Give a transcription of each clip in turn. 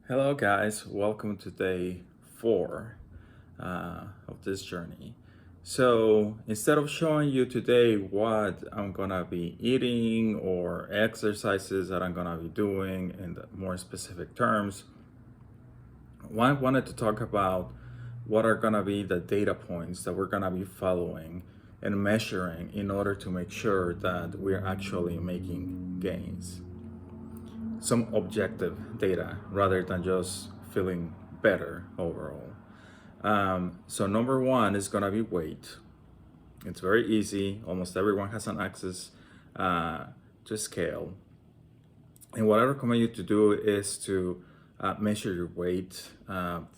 Hello guys, welcome to day 4 of this journey. So instead of showing you today what I'm gonna be eating or exercises that I'm gonna be doing in the more specific terms, I wanted to talk about what are gonna be the data points that we're gonna be following and measuring in order to make sure that we're actually making gains. Some objective data rather than just feeling better overall. So number one is gonna be weight. It's very easy. Almost everyone has an access to scale. And what I recommend you to do is to measure your weight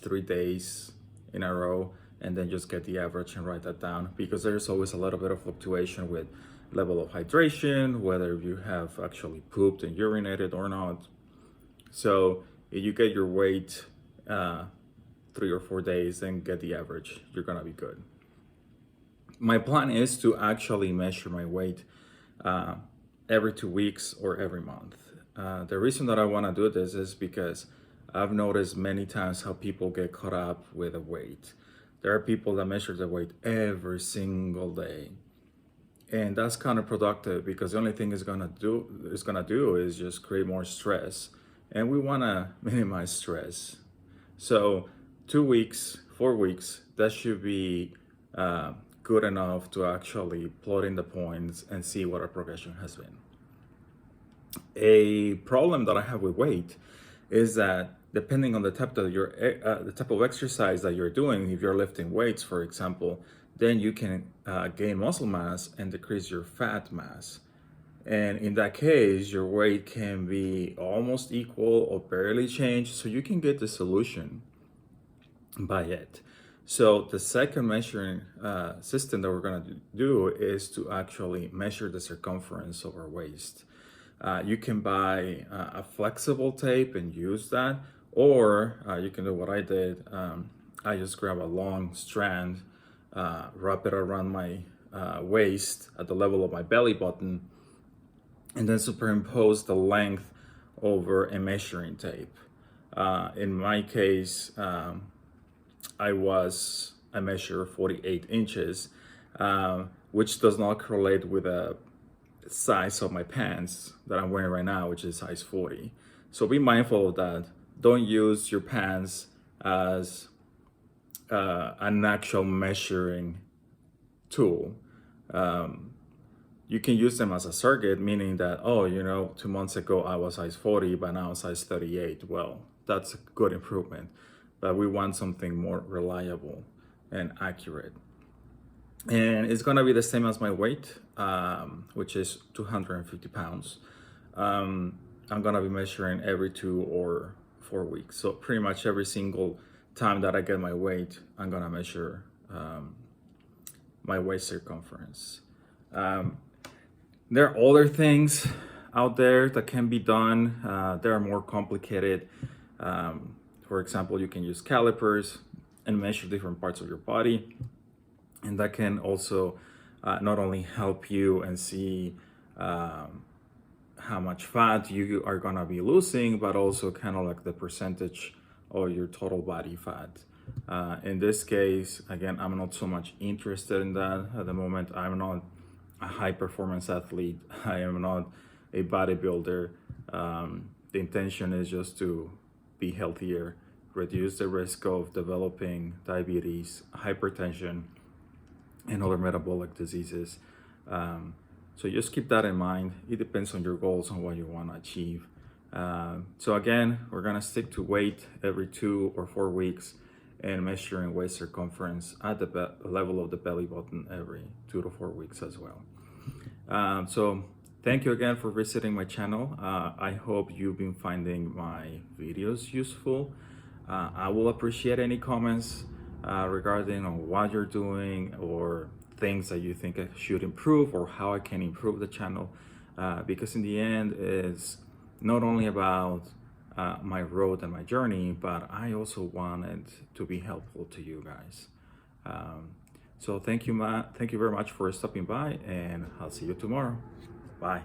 3 days in a row and then just get the average and write that down, because there's always a little bit of fluctuation with level of hydration, whether you have actually pooped and urinated or not. So if you get your weight 3 or 4 days, then get the average, you're gonna be good. My plan is to actually measure my weight every 2 weeks or every month. The reason that I wanna do this is because I've noticed many times how people get caught up with the weight. There are people that measure the weight every single day. And that's counterproductive, because the only thing it's gonna do is just create more stress. And we wanna minimize stress. So 2 weeks, 4 weeks, that should be good enough to actually plot in the points and see what our progression has been. A problem that I have with weight is that depending on the type of exercise that you're doing, if you're lifting weights, for example, then you can gain muscle mass and decrease your fat mass. And in that case, your weight can be almost equal or barely change, so you can get the solution by it. So the second measuring system that we're gonna do is to actually measure the circumference of our waist. You can buy a flexible tape and use that, or you can do what I did. I just grab a long strand, wrap it around my waist at the level of my belly button, and then superimpose the length over a measuring tape. In my case, I measure 48 inches, which does not correlate with the size of my pants that I'm wearing right now, which is size 40. So be mindful of that. Don't use your pants as an actual measuring tool. You can use them as a surrogate, meaning that, 2 months ago I was size 40, but now size 38. Well, that's a good improvement, but we want something more reliable and accurate. And it's gonna be the same as my weight, which is 250 pounds. I'm gonna be measuring every 2 or 4 weeks. So pretty much every single time that I get my weight, I'm gonna measure my waist circumference. There are other things out there that can be done. They are more complicated. For example, you can use calipers and measure different parts of your body. And that can also not only help you and see how much fat you are gonna be losing, but also kind of like the percentage of your total body fat. In this case, again, I'm not so much interested in that at the moment. I'm not a high performance athlete. I am not a bodybuilder. The intention is just to be healthier, reduce the risk of developing diabetes, hypertension, and other metabolic diseases. So just keep that in mind. It depends on your goals and what you want to achieve. So again, we're gonna stick to weight every 2 or 4 weeks and measuring waist circumference at the level of the belly button every 2 to 4 weeks as well. So thank you again for visiting my channel. I hope you've been finding my videos useful. I will appreciate any comments regarding on what you're doing or things that you think I should improve or how I can improve the channel, because in the end it's not only about my road and my journey, but I also wanted to be helpful to you guys. So thank you very much for stopping by, and I'll see you tomorrow. Bye.